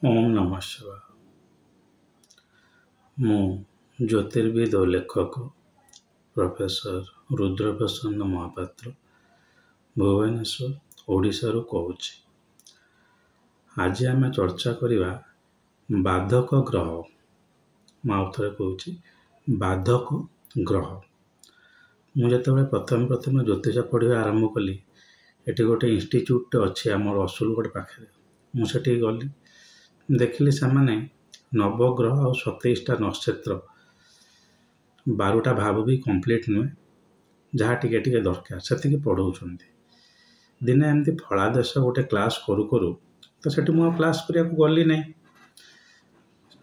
ओम नमः शिवाय। ମୁଁ ଜ୍ୟୋତିର୍ବିଦ ଓ ଲେଖକ ପ୍ରଫେସର ରୁଦ୍ରପ୍ରସନ୍ନ ମହାପାତ୍ର ଭୁବନେଶ୍ୱର ଓଡ଼ିଶାରୁ କହୁଛି। ଆଜି ଆମେ ଚର୍ଚ୍ଚା କରିବା ବାଧକ ଗ୍ରହ। ମୁଁ ଆଉ ଥରେ କହୁଛି ବାଧକ ଗ୍ରହ। ମୁଁ ଯେତେବେଳେ ପ୍ରଥମେ ଜ୍ୟୋତିଷ ପଢ଼ିବା ଆରମ୍ଭ କଲି, ଏଠି ଗୋଟେ ଇନଷ୍ଟିଚ୍ୟୁଟ୍ଟେ ଅଛି ଆମର ରସୁଲଗଡ଼ ପାଖରେ। ମୁଁ ସେଠିକି ଗଲି, ଦେଖିଲି ସେମାନେ ନବଗ୍ରହ ଆଉ 27ଟା ନକ୍ଷତ୍ର, 12ଟା ଭାବ ବି କମ୍ପ୍ଲିଟ୍ ନୁହେଁ, ଯାହା ଟିକେ ଟିକେ ଦରକାର ସେତିକି ପଢ଼ଉଛନ୍ତି। ଦିନେ ଏମିତି ଫଳାଦେଶ ଗୋଟେ କ୍ଲାସ୍ କରୁ ତ ସେଠି ମୁଁ ଆଉ କ୍ଲାସ୍ କରିବାକୁ ଗଲି ନାହିଁ।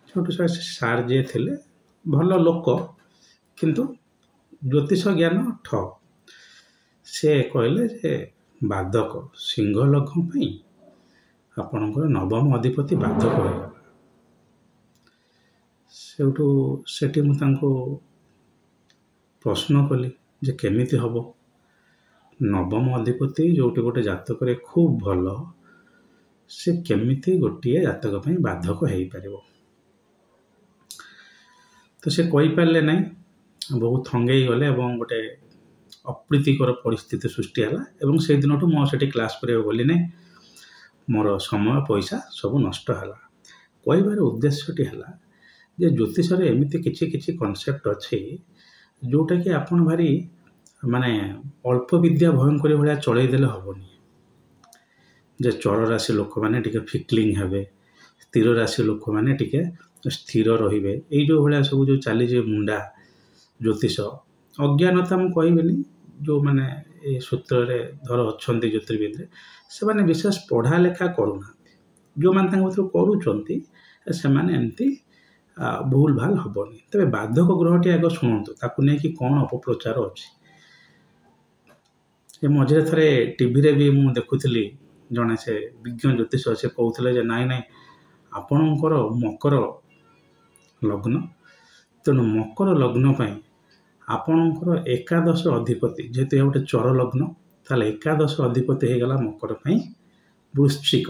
ସେଠୁ ସାର୍ ଯିଏ ଥିଲେ ଭଲ ଲୋକ, କିନ୍ତୁ ଜ୍ୟୋତିଷ ଜ୍ଞାନ ଠପ୍। ସେ କହିଲେ ଯେ ବାଧକ ସିଂହ ଲଗ୍ନ ପାଇଁ ଆପଣଙ୍କର ନବମ ଅଧିପତି ବାଧକ ହୋଇଗଲା। ସେଠି ମୁଁ ତାଙ୍କୁ ପ୍ରଶ୍ନ କଲି ଯେ କେମିତି ହେବ, ନବମ ଅଧିପତି ଯେଉଁଠି ଗୋଟେ ଜାତକରେ ଖୁବ୍ ଭଲ, ସେ କେମିତି ଗୋଟିଏ ଜାତକ ପାଇଁ ବାଧକ ହେଇପାରିବ? ତ ସେ କହିପାରିଲେ ନାହିଁ, ବହୁତ ଥଙ୍ଗେଇ ଗଲେ ଏବଂ ଗୋଟେ ଅପ୍ରୀତିକର ପରିସ୍ଥିତି ସୃଷ୍ଟି ହେଲା ଏବଂ ସେଇ ଦିନଠୁ ମୁଁ ସେଠି କ୍ଲାସ୍ କରିବାକୁ ଗଲି ନାହିଁ। ମୋର ସମୟ ପଇସା ସବୁ ନଷ୍ଟ ହେଲା। କହିବାର ଉଦ୍ଦେଶ୍ୟଟି ହେଲା ଯେ ଜ୍ୟୋତିଷରେ ଏମିତି କିଛି କନସେପ୍ଟ ଅଛି ଯେଉଁଟାକି ଆପଣ ଭାରି ଅଳ୍ପ ବିଦ୍ୟା ଭୟଙ୍କରୀ ଭଳିଆ ଚଳେଇ ଦେଲେ ହେବନି। ଯେ ଚର ରାଶି ଲୋକମାନେ ଟିକେ ଫିକ୍ଲିଂ ହେବେ, ସ୍ଥିର ରାଶି ଲୋକମାନେ ଟିକେ ସ୍ଥିର ରହିବେ, ଏଇ ଯେଉଁ ଭଳିଆ ସବୁ ଯେଉଁ ଚାଲିଛି ମୁଣ୍ଡା ଜ୍ୟୋତିଷ ଅଜ୍ଞାନତା ମୁଁ କହିବିନି, ଯେଉଁମାନେ ଏ ସୂତ୍ରରେ ଧର ଅଛନ୍ତି ଜ୍ୟୋତିର୍ବିଦରେ, ସେମାନେ ବିଶେଷ ପଢ଼ା ଲେଖା କରୁନାହାନ୍ତି। ଯେଉଁମାନେ ତାଙ୍କ ଭିତରୁ କରୁଛନ୍ତି ସେମାନେ ଏମିତି ଭୁଲ ଭାଲ ହେବନି। ତେବେ ବାଧକ ଗ୍ରହଟି ଆଗ ଶୁଣନ୍ତୁ, ତାକୁ ନେଇକି କ'ଣ ଅପପ୍ରଚାର ଅଛି। ଏ ମଝିରେ ଥରେ ଟିଭିରେ ବି ମୁଁ ଦେଖୁଥିଲି, ଜଣେ ସେ ବିଜ୍ଞ ଜ୍ୟୋତିଷ ସେ କହୁଥିଲେ ଯେ ନାଇଁ ଆପଣଙ୍କର ମକର ଲଗ୍ନ, ତେଣୁ ମକର ଲଗ୍ନ ପାଇଁ ଆପଣଙ୍କର ଏକାଦଶ ଅଧିପତି, ଯେହେତୁ ଏହା ଗୋଟେ ଚର ଲଗ୍ନ, ତାହେଲେ ଏକାଦଶ ଅଧିପତି ହେଇଗଲା ମକର ପାଇଁ ବୃଶ୍ଚିକ।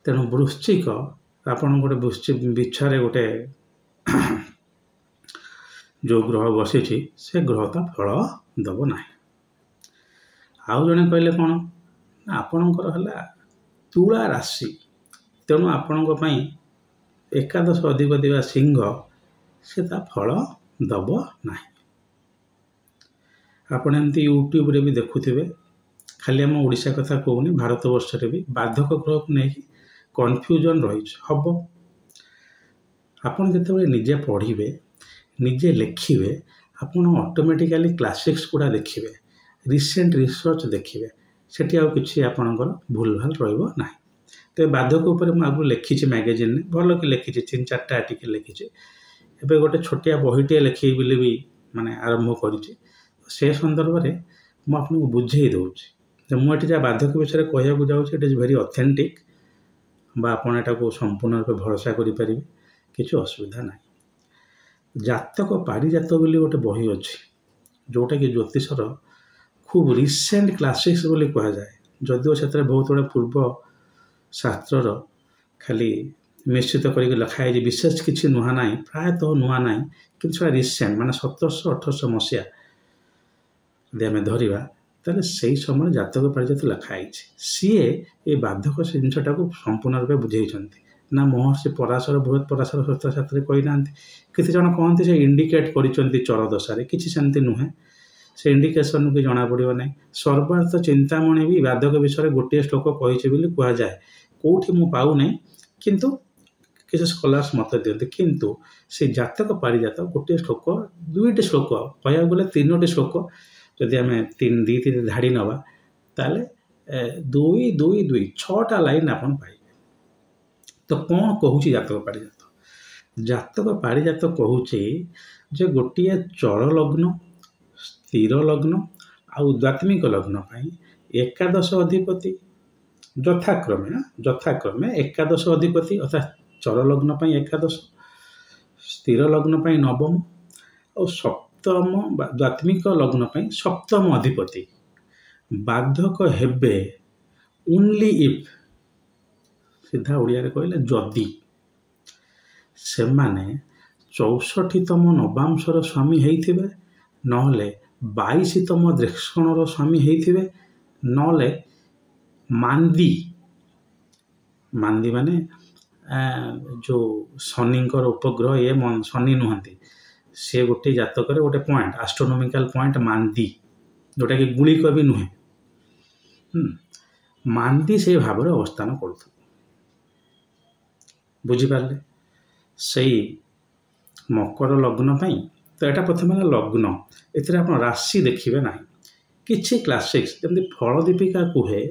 ତେଣୁ ବୃଶ୍ଚିକ, ଆପଣ ଗୋଟେ ବିଛାରେ ଗୋଟେ ଯେଉଁ ଗ୍ରହ ବସିଛି ସେ ଗ୍ରହ ତା ଫଳ ଦେବ ନାହିଁ। ଆଉ ଜଣେ କହିଲେ କ'ଣ, ଆପଣଙ୍କର ହେଲା ତୁଳା ରାଶି, ତେଣୁ ଆପଣଙ୍କ ପାଇଁ ଏକାଦଶ ଅଧିପତି ବା ସିଂହ, ସେ ତା ଫଳ ଦେବ ନାହିଁ। ଆପଣ ଏମିତି ୟୁଟ୍ୟୁବରେ ବି ଦେଖୁଥିବେ, ଖାଲି ଆମ ଓଡ଼ିଶା କଥା କହୁନି, ଭାରତବର୍ଷରେ ବି ବାଧକ ଗ୍ରହକୁ ନେଇକି କନଫ୍ୟୁଜନ୍ ରହିଛି। ହେବ, ଆପଣ ଯେତେବେଳେ ନିଜେ ପଢ଼ିବେ, ନିଜେ ଲେଖିବେ, ଆପଣ ଅଟୋମେଟିକାଲି କ୍ଲାସିକ୍ସ ଗୁଡ଼ା ଦେଖିବେ, ରିସେଣ୍ଟ ରିସର୍ଚ୍ଚ ଦେଖିବେ, ସେଠି ଆଉ କିଛି ଆପଣଙ୍କର ଭୁଲଭାଲ ରହିବ ନାହିଁ। ତେବେ ବାଧକ ଉପରେ ମୁଁ ଆଗରୁ ଲେଖିଛି ମ୍ୟାଗାଜିନ୍ରେ, ଭଲ କି ଲେଖିଛି, 3-4ଟା ଆର୍ଟିକଲ ଲେଖିଛି। ଏବେ ଗୋଟେ ଛୋଟିଆ ବହିଟିଏ ଲେଖିବି ବୋଲି ବି ଆରମ୍ଭ କରିଛି। ସେ ସନ୍ଦର୍ଭରେ ମୁଁ ଆପଣଙ୍କୁ ବୁଝେଇ ଦେଉଛି ଯେ ମୁଁ ଏଠି ଯାହା ବାଧକ ବିଷୟରେ କହିବାକୁ ଯାଉଛି, ଇଟ୍ ଇଜ୍ ଭେରି ଅଥେଣ୍ଟିକ୍, ବା ଆପଣ ଏଟାକୁ ସମ୍ପୂର୍ଣ୍ଣ ରୂପେ ଭରସା କରିପାରିବେ, କିଛି ଅସୁବିଧା ନାହିଁ। ଜାତକ ପାରିଜାତ ବୋଲି ଗୋଟେ ବହି ଅଛି, ଯେଉଁଟାକି ଜ୍ୟୋତିଷର ଖୁବ୍ ରିସେଣ୍ଟ କ୍ଲାସିକ୍ସ ବୋଲି କୁହାଯାଏ, ଯଦିଓ ସେଥିରେ ବହୁତ ଗୁଡ଼ିଏ ପୂର୍ବ ଶାସ୍ତ୍ରର ଖାଲି ମିଶ୍ରିତ କରିକି ଲେଖା ହେଇଛି, ବିଶେଷ କିଛି ନୂଆ ନାହିଁ, ପ୍ରାୟତଃ ନୂଆ ନାହିଁ, କିନ୍ତୁ ସେଟା ରିସେଣ୍ଟ 1700-1800 ମସିହା ଯଦି ଆମେ ଧରିବା, ତାହେଲେ ସେଇ ସମୟରେ ଜାତକ ପାରିଜାତ ଲେଖା ହେଇଛି। ସିଏ ଏ ବାଧକ ଜିନିଷଟାକୁ ସମ୍ପୂର୍ଣ୍ଣ ରୂପେ ବୁଝେଇଛନ୍ତି। ନା ମହର୍ଷି ପରାଶର ବୃହତ୍ ପରାଶର ଶାସ୍ତ୍ରରେ କହିନାହାନ୍ତି। କିଛି ଜଣ କହନ୍ତି ସେ ଇଣ୍ଡିକେଟ୍ କରିଛନ୍ତି ଚର ଦଶାରେ, କିଛି ସେମିତି ନୁହେଁ। ସେ ଇଣ୍ଡିକେସନ୍ ବି ଜଣାପଡ଼ିବ ନାହିଁ। ସର୍ବାର୍ଥ ଚିନ୍ତାମଣି ବି ବାଧକ ବିଷୟରେ ଗୋଟିଏ ଶ୍ଲୋକ କହିଛି ବୋଲି କୁହାଯାଏ, କେଉଁଠି ମୁଁ ପାଉନାହିଁ, କିନ୍ତୁ କିଛି ସ୍କଲାର୍ସ ମତ ଦିଅନ୍ତି। କିନ୍ତୁ ସେ ଜାତକ ପାରିଜାତ ଗୋଟିଏ ଶ୍ଲୋକ, 2ଟି ଶ୍ଲୋକ, କହିବାକୁ ଗଲେ 3ଟି ଶ୍ଲୋକ, ଯଦି ଆମେ 2-3 ଧାଡ଼ି ନେବା, ତାହେଲେ 2-2-2 6ଟା ଲାଇନ୍ ଆପଣ ପାଇବେ। ତ କ'ଣ କହୁଛି ଜାତକ ପାରିଜାତ? ଜାତକ ପାରିଜାତ କହୁଛି ଯେ ଗୋଟିଏ ଚର ଲଗ୍ନ, ସ୍ଥିର ଲଗ୍ନ ଆଉ ଦ୍ୱାତ୍ମିକ ଲଗ୍ନ ପାଇଁ ଏକାଦଶ ଅଧିପତି ଯଥାକ୍ରମେ ଏକାଦଶ ଅଧିପତି, ଅର୍ଥାତ୍ ଚର ଲଗ୍ନ ପାଇଁ ଏକାଦଶ, ସ୍ଥିର ଲଗ୍ନ ପାଇଁ ନବମ ଆଉ ସପ୍ତମ ବା ଦ୍ୱାତ୍ମିକ ଲଗ୍ନ ପାଇଁ ସପ୍ତମ ଅଧିପତି ବାଧକ ହେବେ ଓନ୍ଲି ଇଫ୍ सीधा ओडिया रे कहले जदि सेमाने 64तम नवांशर स्वामी होइथिबे नहले 22तम द्रेक्षणर स्वामी होइथिबे नहले मांदी मांदी माने जो शनिंकर उपग्रह ये शनि नुहंती से गोटे जातक गोटे पॉइंट एस्ट्रोनॉमिकल पॉइंट मांदी जोटा कि गुलिक भी नुहे मांदी से भाव में अवस्थान कर बुझिपारे से मकर लग्न पाई तो यहाँ प्रथम लग्न एथिरे आप राशि देखिए ना किछि क्लासिक्स जमी फल दीपिका कहे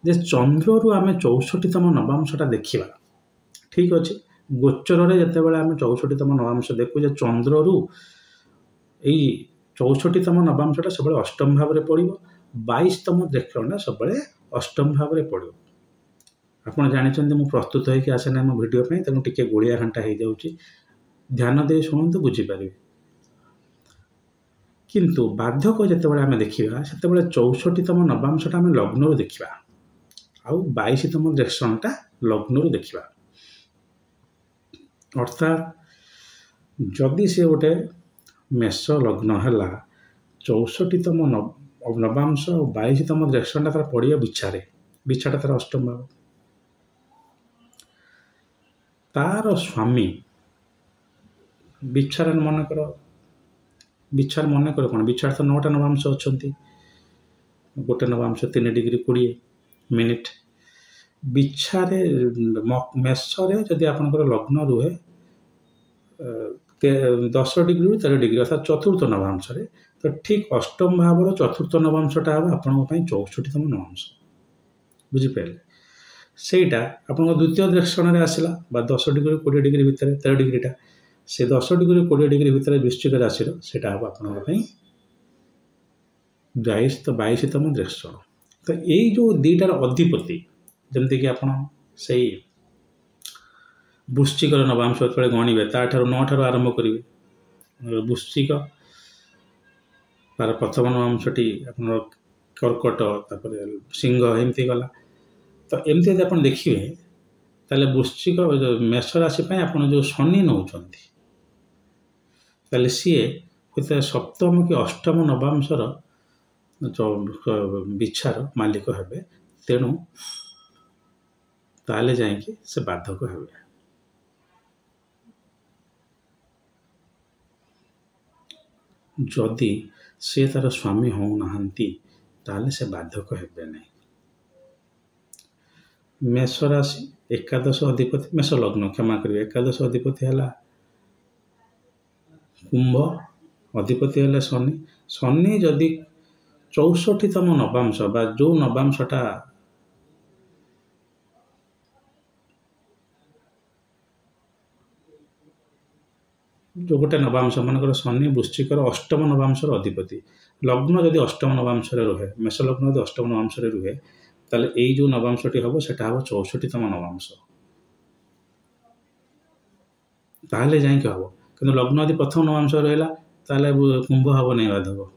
जे चंद्र रु आम 64तम नवांशटा देखा ठीक अच्छे गोचर में जिते बड़े आम 64तम नवांश देखु जे चंद्र रु यही 64तम नवांशटा सब अष्टम भाव में पड़ो 22तम द्रेक्षणटा सब अष्टम भाव में पड़ो आपड़ जानते मुझे प्रस्तुत होकर आसे ना मो भिडियो तेणु टी गोलिया घंटा हो जाऊँगी ध्यान दे शुणु बुझीपारे किंतु बाधक जिते आम देखा से 64तम नवांशटा आम लग्न देखा आउ 22तम द्रेक्षणटा लग्न देखा अर्थात जदि से गोटे मेष लग्न है 64तम नवांश और 22तम द्रेक्षणटा तार पड़िया बिछाटा तार अष्टम भाव तार स्वामी बिछार मनकर कौन बिछार तो 9टा नवांश अच्छा गोटे नवांश 3 डिग्री 20 मिनिट बिछारे मेषरे जदि आपंकर लग्न रुहे 10 डिग्री 13 डिग्री अर्थात चतुर्थ नवांश तो ठीक अष्टम भाव चतुर्थ नवांशटा हम आपण 64तम नवांश बुझिपारे सेटा आप द्वितीय द्रेक्षण में आसला 10 डिग्री 20 डिग्री भितर 13 डिग्रीटा से 10 डिग्री 20 डिग्री भितर वृश्चिक राशि सेटा हम आपण 22तम द्रेक्षण तो यही जो दुईटार अधिपति जमती कि आपड़ से वृश्चिक नवांश जो गणवे ताठू 9 ठार आरंभ करेंगे वृश्चिक तार प्रथम नवांशटी आप कर्कट तापर सिंह एमती गला तो एमती यदि आप देखिए ताले वृश्चिक मेष राशि आप जो शनि नौ सी हूँ सप्तम कि अष्टम नवांशर जो बिछार मालिक हे तेणु ताले जाइए से बाधक हे जदि से तार स्वामी हो ना से बाधक हे नहीं मेष राशि एकादश अधिपति मेष लग्न क्षमा करेंगे एकादश अधिपति है कुंभ अधिपति है शनि शनि जदि 64तम नवांश बा जो नवांशटा जो गोटे नवांश मनकर शनि वृश्चिकर अष्टम नवांशर अधिपति लग्न जदि अष्टम नवांश रुहे मेष लग्न जब अष्टम नवांश रुहे ताले यही जो नवांशटी हम से 64तम नवांश ताहले जाइए हम कि लग्न यदि प्रथम नवांश रहा ताले कुंभ हम नहीं बाधक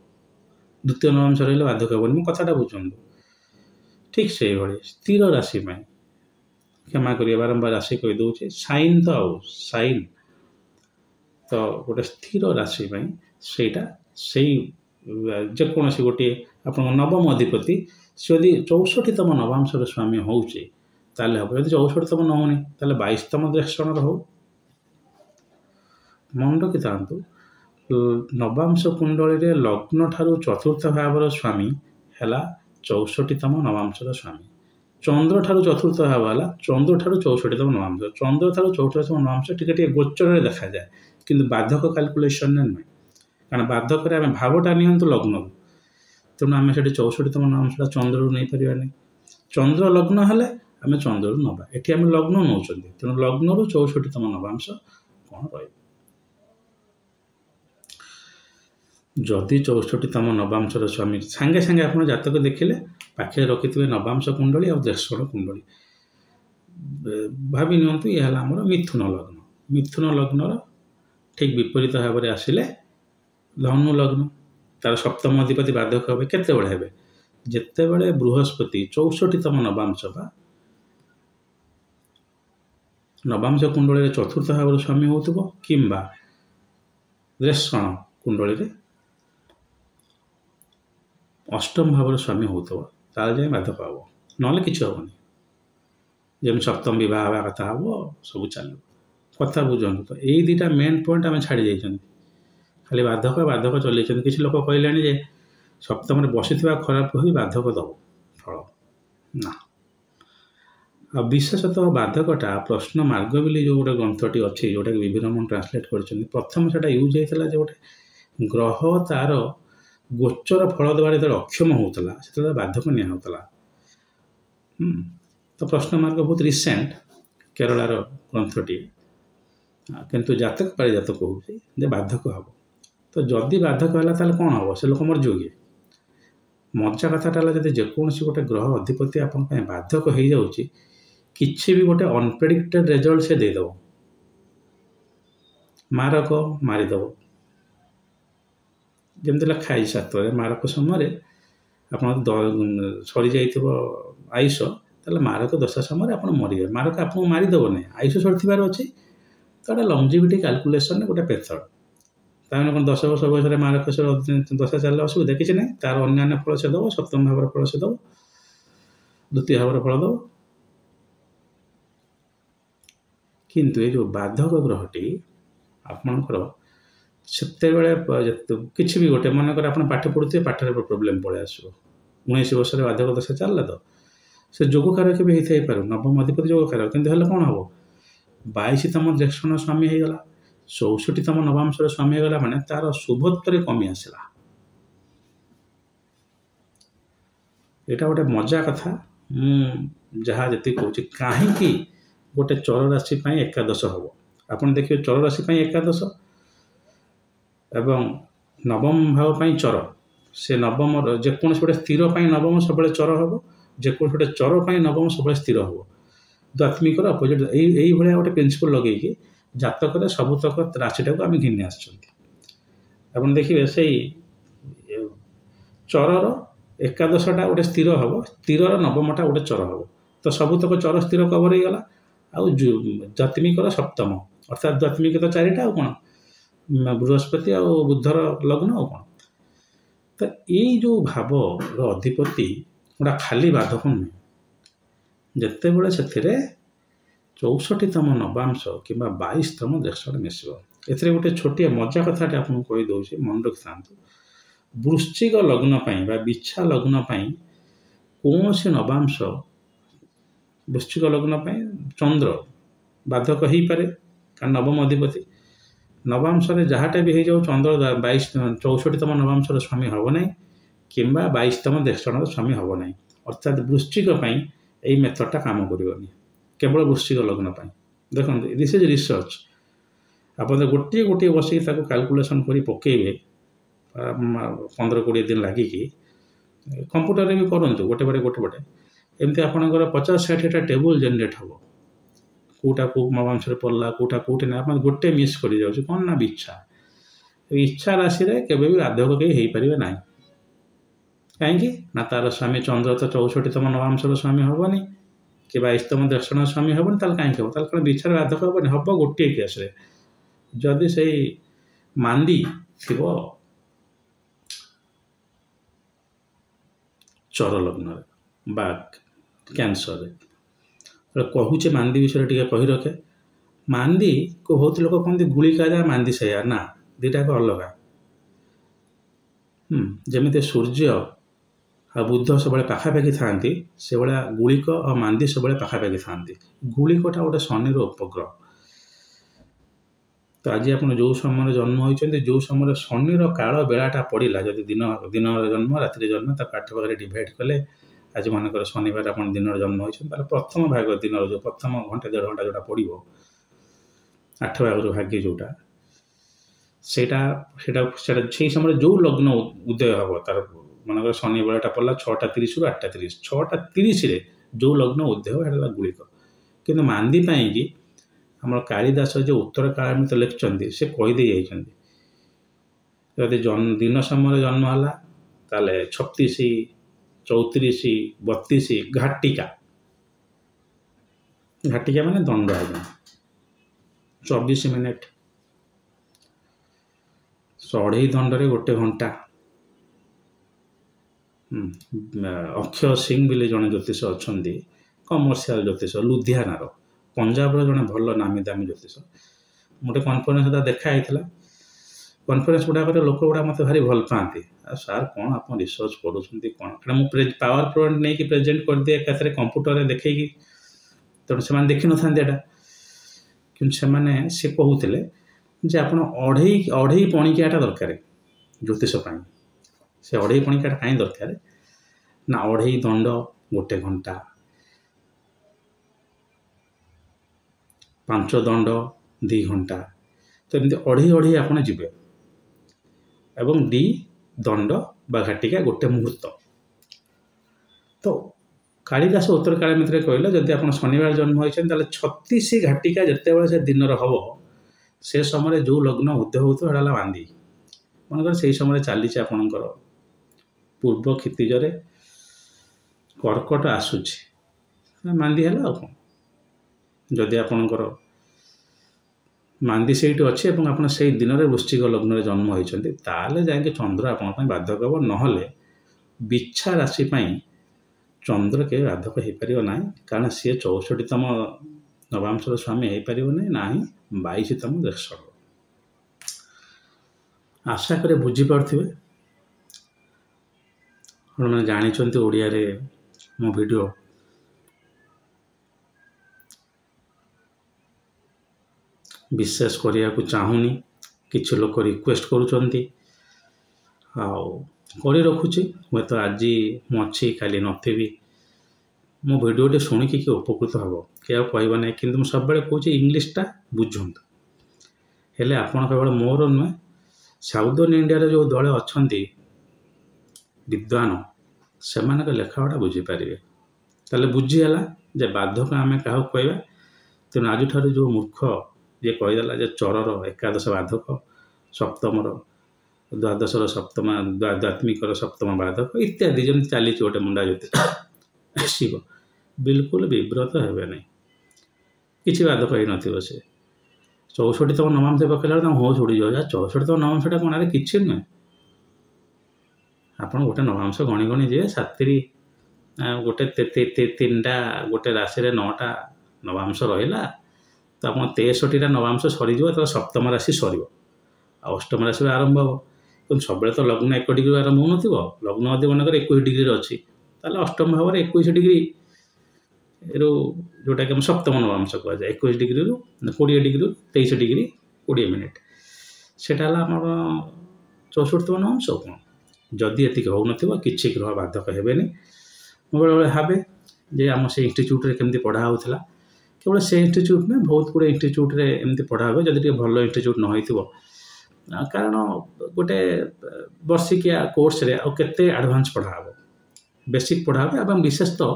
द्वितीय नवांश रहा बाधक हेनी मो कथाटा बुझुँ ठीक से भाई स्थिर राशि में क्षमा करिए बारंबार राशि कहीदे साइन तो आउ साइन तो गोटे स्थिर राशि में सेटा से जेकोसी गोटे आप नवम अधिपति से यदि 64तम नवांशर स्वामी होचे ताले हम यदि 64तम न होनी ताले 22तम द्रेक्षण हो मन रखी था नवांश कुंडली लग्न ठारू चतुर्थ भावर स्वामी है 64तम नवांशर स्वामी चंद्र ठारू चतुर्थ भाव है चंद्र ठारू 64तम नवांश चंद्र ठारू 64तम नवांश टी गोचर देखा जाए कि बाधक कैलकुलेसन नुहे कारण बाधक आम भावटा नियंतु लग्न तेणु आम से 64तम नवांशटा चंद्र नहीं पारे चंद्र लग्न हेले आम चंद्र नवा ये आम लग्न नौ तेणु लग्न 64तम नवांश कौन रही जदि 64तम नवांशर स्वामी सांगे सांगे आप जातक देखिले पाखे रखि नवांश कुंडली और द्रेक्षण कुंडली भावी नियंतु यह आमर मिथुन लग्न ठीक विपरीत भाव में आसिले धनु लग्न तार सप्तम अधिपति बाधक हे केते बड़े हे जिते बड़े बृहस्पति 64तम नवांश बा ନବାଂଶ କୁଣ୍ଡଳୀରେ ଚତୁର୍ଥ ଭାବରେ ସ୍ୱାମୀ ହେଉଥିବ କିମ୍ବା ରେଷଣ କୁଣ୍ଡଳୀରେ ଅଷ୍ଟମ ଭାବରେ ସ୍ୱାମୀ ହେଉଥିବ, ତାହେଲେ ଯାଇ ବାଧକ ହେବ, ନହେଲେ କିଛି ହେବନି। ଯେମିତି ସପ୍ତମ ବିବାହ ହେବା କଥା ହେବ, ସବୁ ଚାଲିବ। କଥା ବୁଝନ୍ତୁ। ତ ଏଇ ଦୁଇଟା ମେନ୍ ପଏଣ୍ଟ ଆମେ ଛାଡ଼ି ଯାଇଛନ୍ତି, ଖାଲି ବାଧକ ଚଲେଇଛନ୍ତି। କିଛି ଲୋକ କହିଲେଣି ଯେ ସପ୍ତମରେ ବସିଥିବା ଖରାପ ହୋଇ ବାଧକ ଦେବ ଫଳ, ନା। ଆଉ ବିଶେଷତଃ ବାଧକଟା ପ୍ରଶ୍ନ ମାର୍ଗ ବୋଲି ଯେଉଁ ଗୋଟେ ଗ୍ରନ୍ଥଟି ଅଛି, ଯେଉଁଟାକି ବିଭିନ୍ନ ମନ ଟ୍ରାନ୍ସଲେଟ୍ କରିଛନ୍ତି, ପ୍ରଥମେ ସେଇଟା ୟୁଜ୍ ହେଇଥିଲା ଯେ ଗୋଟେ ଗ୍ରହ ତାର ଗୋଚର ଫଳ ଦେବାରେ ଯେତେବେଳେ ଅକ୍ଷମ ହେଉଥିଲା, ସେତେବେଳେ ବାଧକ ନିଆ ହେଉଥିଲା। ତ ପ୍ରଶ୍ନ ମାର୍ଗ ବହୁତ ରିସେଣ୍ଟ କେରଳାର ଗ୍ରନ୍ଥଟି, କିନ୍ତୁ ଜାତକ ପାରିଜାତ କହୁଛି ଯେ ବାଧକ ହେବ। ତ ଯଦି ବାଧକ ହେଲା ତାହେଲେ କ'ଣ ହେବ? ସେ ଲୋକ ମରିଯିବ କି? ମଜା କଥାଟା ହେଲା, ଯଦି ଯେକୌଣସି ଗୋଟେ ଗ୍ରହ ଅଧିପତି ଆପଣଙ୍କ ପାଇଁ ବାଧକ ହେଇଯାଉଛି, କିଛି ବି ଗୋଟେ ଅନପ୍ରେଡିକ୍ଟେଡ୍ ରେଜଲ୍ଟ ସେ ଦେଇଦେବ। ମାରକ ମାରିଦେବ। ଯେମିତି ଲେଖା ହେଇଛି ଶାସ୍ତ୍ରରେ, ମାରକ ସମୟରେ ଆପଣ ସରିଯାଇଥିବ ଆୟୁଷ, ତାହେଲେ ମାରକ ଦଶା ସମୟରେ ଆପଣ ମରିବେ। ମାରକ ଆପଣଙ୍କୁ ମାରିଦେବ ନାହିଁ, ଆୟୁଷ ସରିଥିବାର ଅଛି। ତ ଗୋଟେ ଲଂଜିଭିଟି କାଲକୁଲେସନରେ ଗୋଟେ ମେଥଡ଼। ତାମାନେ କ'ଣ 10 ବର୍ଷ ବୟସରେ ମାରକ ଦଶା ଚାଲିଲେ ଅସୁବିଧା କିଛି ନାହିଁ, ତାର ଅନ୍ୟାନ୍ୟ ଫଳ ସେ ଦେବ, ସପ୍ତମ ଭାବର ଫଳ ସେ ଦେବ, ଦ୍ୱିତୀୟ ଭାବର ଫଳ ଦେବ। କିନ୍ତୁ ଏ ଯେଉଁ ବାଧକ ଗ୍ରହଟି ଆପଣଙ୍କର ସେତେବେଳେ କିଛି ବି ଗୋଟେ, ମନେକର ଆପଣ ପାଠ ପଢ଼ୁଥିବେ, ପାଠରେ ପ୍ରୋବ୍ଲେମ୍ ପଳେଇ ଆସିବ। 19 ବର୍ଷରେ ବାଧକ ଦଶା ଚାଲିଲା, ତ ସେ ଯୋଗକାରକ ବି ହେଇଥାଇପାରୁ, ନବମ ଅଧିପତି ଯୋଗକାରକ, କିନ୍ତୁ ହେଲେ କ'ଣ ହେବ? 22ତମ ଜ୍ୟେଷ୍ଠ ସ୍ୱାମୀ ହେଇଗଲା, 64ତମ ନବାଂଶର ସ୍ୱାମୀ ହେଇଗଲା, ମାନେ ତାର ଶୁଭତ୍ୱରେ କମି ଆସିଲା। ଏଇଟା ଗୋଟେ ମଜା କଥା। ମୁଁ ଯାହା ଯେତିକି କହୁଛି, କାହିଁକି ଗୋଟେ ଚର ରାଶି ପାଇଁ ଏକାଦଶ ହେବ? ଆପଣ ଦେଖିବେ ଚର ରାଶି ପାଇଁ ଏକାଦଶ ଏବଂ ନବମ ଭାବ ପାଇଁ ଚର। ସେ ନବମର ଯେକୌଣସି ଗୋଟେ ସ୍ଥିର ପାଇଁ ନବମ ସବୁବେଳେ ଚର ହେବ, ଯେକୌଣସି ଗୋଟେ ଚର ପାଇଁ ନବମ ସବୁବେଳେ ସ୍ଥିର ହେବ। ଦ୍ୱାତ୍ମିକର ଅପୋଜିଟ୍ ଏଇଭଳିଆ ଗୋଟେ ପ୍ରିନ୍ସିପଲ୍ ଲଗେଇକି ଜାତକରେ ସବୁତକ ରାଶିଟାକୁ ଆମେ ଘିନି ଆସିଛନ୍ତି। ଆପଣ ଦେଖିବେ ସେଇ ଚରର ଏକାଦଶଟା ଗୋଟେ ସ୍ଥିର ହେବ, ସ୍ଥିରର ନବମଟା ଗୋଟେ ଚର ହେବ। ତ ସବୁତକ ଚର ସ୍ଥିର କଭର ହେଇଗଲା। ଆଉ ଜାତ୍ମିକର ସପ୍ତମ, ଅର୍ଥାତ୍ ଦ୍ୱାତ୍ମିକ ତ 4ଟା, ଆଉ କ'ଣ ବୃହସ୍ପତି ଆଉ ବୁଧର ଲଗ୍ନ, ଆଉ କ'ଣ। ତ ଏଇ ଯେଉଁ ଭାବର ଅଧିପତି ଗୋଟା ଖାଲି ବାଧକ ନୁହେଁ, ଯେତେବେଳେ ସେଥିରେ 64ତମ ନବାଂଶ କିମ୍ବା 22ତମ ଜ୍ୟେଷ୍ଠଟା ମିଶିବ। ଏଥିରେ ଗୋଟେ ଛୋଟିଆ ମଜା କଥାଟେ ଆପଣଙ୍କୁ କହିଦେଉଛି, ମନେ ରଖିଥାନ୍ତୁ। ବୃଶ୍ଚିକ ଲଗ୍ନ ପାଇଁ ବା ବିଛା ଲଗ୍ନ ପାଇଁ କୌଣସି ନବାଂଶ, ବୃଶ୍ଚିକ ଲଗ୍ନ ପାଇଁ ଚନ୍ଦ୍ର ବାଧକ ହେଇପାରେ, କାରଣ ନବମ ଅଧିପତି। ନବାଂଶରେ ଯାହାଟା ବି ହେଇଯାଉ, ଚନ୍ଦ୍ର 64ତମ ନବାଂଶର ସ୍ୱାମୀ ହେବ ନାହିଁ କିମ୍ବା 22ତମ ଜ୍ୟେଷ୍ଠର ସ୍ୱାମୀ ହେବ ନାହିଁ। ଅର୍ଥାତ୍ ବୃଶ୍ଚିକ ପାଇଁ ଏଇ ମେଥଡ଼ଟା କାମ କରିବନି, କେବଳ ବୃଶ୍ଚିକ ଲଗ୍ନ ପାଇଁ। ଦେଖନ୍ତୁ, ଦିସ୍ ଇଜ୍ ରିସର୍ଚ୍ଚ। ଆପଣ ଗୋଟିଏ ବସିକି ତାକୁ କାଲକୁଲେସନ୍ କରି ପକାଇବେ, 15-20 ଦିନ ଲାଗିକି, କମ୍ପ୍ୟୁଟରରେ ବି କରନ୍ତୁ, ଗୋଟେ ପଟେ ଏମିତି ଆପଣଙ୍କର 50-60ଟା ଟେବୁଲ୍ ଜେନେରେଟ୍ ହେବ। କେଉଁଟା କେଉଁ ନବାଂଶରେ ପଡ଼ିଲା, କେଉଁଟା କେଉଁଠି ନାହିଁ, ଆପଣ ଗୋଟେ ମିସ୍ କରିଯାଉଛି। କ'ଣ ନା ଇଚ୍ଛା। ଇଚ୍ଛା ରାଶିରେ କେବେ ବି ବାଧକ କେହି ହେଇପାରିବେ ନାହିଁ। କାହିଁକି ନା ତାର ସ୍ୱାମୀ ଚନ୍ଦ୍ର ତ 64ତମ ନବାଂଶର ସ୍ୱାମୀ ହେବନି କି 22ତମ ଜ୍ୟେଷ୍ଠର ସ୍ୱାମୀ ହେବନି, ତାହେଲେ କାହିଁକି ହେବ? ତାହେଲେ କ'ଣ ବିଛାରେ ବାଧକ ହେବନି? ହେବ ଗୋଟିଏ କେସ୍ରେ, ଯଦି ସେଇ ମାନ୍ଦି ଥିବ ଚର ଲଗ୍ନରେ ବା କ୍ୟାନ୍ସରରେ। କହୁଛେ ମାନ୍ଦି ବିଷୟରେ ଟିକେ କହି ରଖେ। ମାନ୍ଦିକୁ ବହୁତ ଲୋକ କହନ୍ତି ଗୁଳିକା ଯା ମାନ୍ଦି ସେଇଆ, ନା, ଦୁଇଟାକ ଅଲଗା। ଯେମିତି ସୂର୍ଯ୍ୟ ଆଉ ବୁଧ ସବୁବେଳେ ପାଖାପାଖି ଥାଆନ୍ତି, ସେଭଳିଆ ଗୁଳିକ ଆଉ ମାନ୍ଦି ସବୁବେଳେ ପାଖାପାଖି ଥାଆନ୍ତି। ଗୁଳିକଟା ଗୋଟେ ଶନିର ଉପଗ୍ରହ। ତ ଆଜି ଆପଣ ଯେଉଁ ସମୟରେ ଜନ୍ମ ହୋଇଛନ୍ତି, ଯେଉଁ ସମୟରେ ଶନିର କାଳ ବେଳାଟା ପଡ଼ିଲା, ଯଦି ଦିନରେ ଜନ୍ମ, ରାତିରେ ଜନ୍ମ, ତାକୁ 8 ଭାଗରେ ଡିଭାଇଡ଼ କଲେ, ଆଜି ମନେକର ଶନିବାର ଆପଣ ଦିନରେ ଜନ୍ମ ହୋଇଛନ୍ତି, ତାହେଲେ ପ୍ରଥମ ଭାଗ ଦିନର ଯେଉଁ ପ୍ରଥମ ଘଣ୍ଟେ 1.5 ଘଣ୍ଟା ଯେଉଁଟା ପଡ଼ିବ, 8 ଭାଗରୁ ଭାଗେ ଯେଉଁଟା, ସେଇଟା ସେଇ ସମୟରେ ଯେଉଁ ଲଗ୍ନ ଉଦୟ ହେବ, ତାର ମନେକର ଶନି ବେଳାଟା ପଡ଼ିଲା 6:30ରୁ 8:30, 6:30ରେ ଯେଉଁ ଲଗ୍ନ ଉଦୟ ହେବ, ସେଇଟା ହେଲା ଗୁଳିକ। କିନ୍ତୁ ମାନ୍ଦି ପାଇଁକି ଆମର କାଳିଦାସ ଯେଉଁ ଉତ୍ତର କାଳାମୃତ ଲେଖିଛନ୍ତି, ସେ କହିଦେଇ ଯାଇଛନ୍ତି, ଯଦି ଦିନ ସମୟରେ ଜନ୍ମ ହେଲା ତାହେଲେ 36, 34, 32 ଘାଟିକା ମାନେ ଦଣ୍ଡ, ଆଜ୍ଞା। 24 ମିନିଟ୍, 1.5 ଦଣ୍ଡରେ 1 ଘଣ୍ଟା। ଅକ୍ଷୟ ସିଂ ବୋଲି ଜଣେ ଜ୍ୟୋତିଷ ଅଛନ୍ତି, କମର୍ସିଆଲ ଜ୍ୟୋତିଷ, ଲୁଧିଆନାର, ପଞ୍ଜାବର ଜଣେ ଭଲ ନାମୀ ଦାମୀ ଜ୍ୟୋତିଷ। ଗୋଟେ କନଫରେନ୍ସ ଦେଖା ହେଇଥିଲା। କନଫରେନ୍ସ ଗୁଡ଼ାକରେ ଲୋକ ଗୁଡ଼ା ମୋତେ ଭାରି ଭଲ ପାଆନ୍ତି। ଆଉ ସାର୍ କ'ଣ ଆପଣ ରିସର୍ଚ୍ଚ କରୁଛନ୍ତି କ'ଣ? କାରଣ ମୁଁ ପାୱାର ପଏଣ୍ଟ ନେଇକି ପ୍ରେଜେଣ୍ଟ କରିଦିଏ ଏକାଥରେ କମ୍ପ୍ୟୁଟରରେ ଦେଖେଇକି, ତେଣୁ ସେମାନେ ଦେଖିନଥାନ୍ତି ଏଇଟା। କିନ୍ତୁ ସେ କହୁଥିଲେ ଯେ ଆପଣ ଅଢ଼େଇ ପଣିକିଆଟା ଦରକାର ଜ୍ୟୋତିଷ ପାଇଁ। ସେ 2.5 ପଣିକିଆଟା କାହିଁ ଦରକାର ନା, 2.5 ଦଣ୍ଡ 1 ଘଣ୍ଟା, 5 ଦଣ୍ଡ 2 ଘଣ୍ଟା, ତ ଏମିତି 2.5 ଆପଣ ଯିବେ, ଏବଂ 2 ଦଣ୍ଡ ବା ଘାଟିକା 1 ମୁହୂର୍ତ୍ତ। ତ କାଳିଦାସ ଉତ୍ତରକାଳୀମିତରେ କହିଲେ ଯଦି ଆପଣ ଶନିବାର ଜନ୍ମ ହୋଇଛନ୍ତି ତାହେଲେ 36 ଘାଟିକା ଯେତେବେଳେ ସେ ଦିନର ହେବ, ସେ ସମୟରେ ଯେଉଁ ଲଗ୍ନ ଉଦୟ ହେଉଥିବ ସେଇଟା ହେଲା ମାନ୍ଦି। ମନେକର ସେଇ ସମୟରେ ଚାଲିଛି ଆପଣଙ୍କର ପୂର୍ବ କ୍ଷିତିଜରେ କର୍କଟ ଆସୁଛି, ମାନ୍ଦି ହେଲା। ଆଉ କ'ଣ, ଯଦି ଆପଣଙ୍କର ମାନ୍ଦି ସେଇଠି ଅଛି ଏବଂ ଆପଣ ସେଇ ଦିନରେ ବୃଶ୍ଚିକ ଲଗ୍ନରେ ଜନ୍ମ ହୋଇଛନ୍ତି, ତାହେଲେ ଯାଇକି ଚନ୍ଦ୍ର ଆପଣଙ୍କ ପାଇଁ ବାଧକ ହେବ। ନହେଲେ ବିଛା ରାଶି ପାଇଁ ଚନ୍ଦ୍ର କେବେ ବାଧକ ହୋଇପାରିବ ନାହିଁ, କାରଣ ସିଏ 64ତମ ନବାଂଶର ସ୍ୱାମୀ ହୋଇପାରିବ ନାହିଁ 22ତମ ଦେଶର। ଆଶା କରେ ବୁଝିପାରୁଥିବେ। ଆପଣମାନେ ଜାଣିଛନ୍ତି ଓଡ଼ିଆରେ ମୋ ଭିଡ଼ିଓ ବିଶେଷ କରିବାକୁ ଚାହୁଁନି, କିଛି ଲୋକ ରିକ୍ୱେଷ୍ଟ କରୁଛନ୍ତି, ଆଉ କରି ରଖୁଛି। ହୁଏତ ଆଜି ମୁଁ ଅଛି, କାଲି ନଥିବି। ମୋ ଭିଡ଼ିଓଟି ଶୁଣିକି କିଏ ଉପକୃତ ହେବ, କିଏ ଆଉ କହିବ ନାହିଁ। କିନ୍ତୁ ମୁଁ ସବୁବେଳେ କହୁଛି ଇଂଲିଶଟା ବୁଝନ୍ତୁ। ହେଲେ ଆପଣ କେବଳ ମୋର ନୁହେଁ, ସାଉଦର୍ନ ଇଣ୍ଡିଆରେ ଯେଉଁ ଦଳ ଅଛନ୍ତି ବିଦ୍ୱାନ, ସେମାନଙ୍କ ଲେଖାଗୁଡ଼ା ବୁଝିପାରିବେ। ତାହେଲେ ବୁଝିହେଲା ଯେ ବାଧକ ଆମେ କାହାକୁ କହିବା। ତେଣୁ ଆଜିଠାରୁ ଯେଉଁ ମୂର୍ଖ ଯିଏ କହିଦେଲା ଯେ ଚରର ଏକାଦଶ ବାଧକ, ସପ୍ତମର ଦ୍ୱାଦଶର ସପ୍ତମ, ଦ୍ୱାତ୍ମିକର ସପ୍ତମ ବାଧକ ଇତ୍ୟାଦି, ଯେମିତି ଚାଲିଛି ଗୋଟେ ମୁଣ୍ଡା ଜ୍ୟୋତିଷ ଶିବ, ବିଲକୁଲ ବିବ୍ରତ ହେବେ ନାହିଁ। କିଛି ବାଧକ ହେଇନଥିବ। ସେ 64ତମ ନବାଂଶ ପକେଇଲା ବେଳେ ତାଙ୍କୁ ହୋସ୍ ଉଡ଼ିଯିବ। 64ତମ ନବାଂଶଟା କ'ଣ, ଆରେ କିଛି ନୁହେଁ। ଆପଣ ଗୋଟେ ନବାଂଶ ଗଣି ଗଣି ଯିବେ, 7 ଗୋଟେ 3ଟା ଗୋଟେ ରାଶିରେ 9ଟା ନବାଂଶ ରହିଲା, ତ ଆପଣ 63ଟା ନବାଂଶ ସରିଯିବ, ତ ସପ୍ତମ ରାଶି ସରିବ, ଆଉ ଅଷ୍ଟମ ରାଶିରୁ ଆରମ୍ଭ ହେବ। କିନ୍ତୁ ସବୁବେଳେ ତ ଲଗ୍ନ 1 ଡିଗ୍ରୀରୁ ଆରମ୍ଭ ହେଉନଥିବ। ଲଗ୍ନ ଯଦି ମନେକର 21 ଡିଗ୍ରୀରେ ଅଛି, ତାହେଲେ ଅଷ୍ଟମ ଭାବରେ 21 ଡିଗ୍ରୀରୁ, ଯେଉଁଟାକି ଆମ ସପ୍ତମ ନବାଂଶ କୁହାଯାଏ, 21 ଡିଗ୍ରୀରୁ 20 ଡିଗ୍ରୀରୁ 23 ଡିଗ୍ରୀ 20 ମିନିଟ୍, ସେଇଟା ହେଲା ଆମର 64ତମ ନବାଂଶ। କ'ଣ ଯଦି ଏତିକି ହେଉନଥିବ, କିଛି ଗ୍ରହ ବାଧକ ହେବେନି। ମୁଁ ବେଳେବେଳେ ଭାବେ ଯେ ଆମ ସେ ଇନଷ୍ଟିଚ୍ୟୁଟ୍ରେ କେମିତି ପଢ଼ା ହେଉଥିଲା। କେବଳ ସେ ଇନଷ୍ଟିଚ୍ୟୁଟ୍ ନୁହେଁ, ବହୁତ ଗୁଡ଼ିଏ ଇନଷ୍ଟିଚ୍ୟୁଟ୍ରେ ଏମିତି ପଢ଼ା ହୁଏ, ଯଦି ଟିକେ ଭଲ ଇନଷ୍ଟିଚ୍ୟୁଟ୍ ନ ହେଇଥିବ। କାରଣ ଗୋଟେ ବର୍ଷିକିଆ କୋର୍ସରେ ଆଉ କେତେ ଆଡ଼ଭାନ୍ସ ପଢ଼ା ହେବ, ବେସିକ୍ ପଢ଼ା ହେବ। ଏବଂ ବିଶେଷତଃ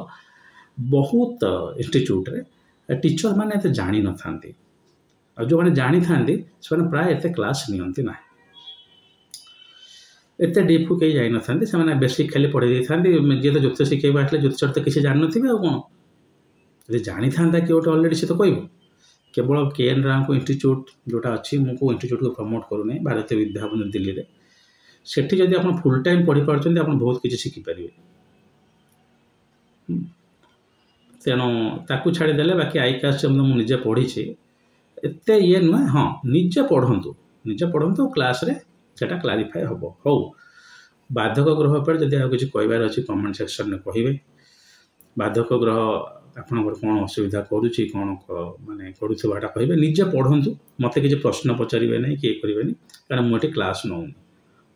ବହୁତ ଇନଷ୍ଟିଚ୍ୟୁଟ୍ରେ ଟିଚର୍ମାନେ ଏତେ ଜାଣିନଥାନ୍ତି, ଆଉ ଯେଉଁମାନେ ଜାଣିଥାନ୍ତି ସେମାନେ ପ୍ରାୟ ଏତେ କ୍ଲାସ୍ ନିଅନ୍ତି ନାହିଁ। ଏତେ ଡିପ୍କୁ କେହି ଯାଇନଥାନ୍ତି, ସେମାନେ ବେସିକ୍ ଖାଲି ପଢ଼େଇ ଦେଇଥାନ୍ତି। ଯିଏ ତ ଜ୍ୟୋତିଷ ଶିଖେଇବା ଆସିଲେ ଜ୍ୟୋତିଷରେ ତ କିଛି ଜାଣିନଥିବେ। ଆଉ କ'ଣ, ଯଦି ଜାଣିଥାନ୍ତା କି ଗୋଟେ ଅଲରେଡ଼ି ସେ ତ କହିବ। କେବଳ KN ରାଓଙ୍କ ଇନଷ୍ଟିଚ୍ୟୁଟ୍ ଯେଉଁଟା ଅଛି, ମୁଁ କେଉଁ ଇନଷ୍ଟିଚ୍ୟୁଟ୍କୁ ପ୍ରମୋଟ୍ କରୁନାହିଁ, ଭାରତୀୟ ବିଦ୍ୟାଭବନ ଦିଲ୍ଲୀରେ, ସେଠି ଯଦି ଆପଣ ଫୁଲ୍ ଟାଇମ୍ ପଢ଼ିପାରୁଛନ୍ତି, ଆପଣ ବହୁତ କିଛି ଶିଖିପାରିବେ। ତେଣୁ ତାକୁ ଛାଡ଼ିଦେଲେ ବାକି ଆଇକାସ୍ ମୁଁ ନିଜେ ପଢ଼ିଛି, ଏତେ ଇଏ ନୁହେଁ। ହଁ, ନିଜେ ପଢ଼ନ୍ତୁ କ୍ଲାସ୍ରେ ସେଇଟା କ୍ଲାରିଫାଏ ହେବ। ହଉ, ବାଧକ ଗ୍ରହ ଉପରେ ଯଦି ଆଉ କିଛି କହିବାର ଅଛି କମେଣ୍ଟ ସେକ୍ସନରେ କହିବେ। ବାଧକ ଗ୍ରହ ଆପଣଙ୍କର କ'ଣ ଅସୁବିଧା କରୁଛି, କ'ଣ ମାନେ କରୁଥିବ, ଏଇଟା କହିବେ। ନିଜେ ପଢ଼ନ୍ତୁ, ମୋତେ କିଛି ପ୍ରଶ୍ନ ପଚାରିବେ ନାହିଁ, କିଏ କରିବେନି, କାରଣ ମୁଁ ଏଠି କ୍ଲାସ୍ ନେଉନି।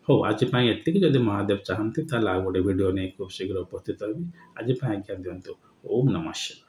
ହଉ, ଆଜି ପାଇଁ ଏତିକି। ଯଦି ମହାଦେବ ଚାହାନ୍ତି ତାହେଲେ ଆଉ ଗୋଟେ ଭିଡ଼ିଓ ନେଇ ଖୁବ୍ ଶୀଘ୍ର ଉପସ୍ଥିତ ହେବି। ଆଜି ପାଇଁ ଆଜ୍ଞା ଦିଅନ୍ତୁ। ଓମ୍ ନମଃ ଶିବାୟ।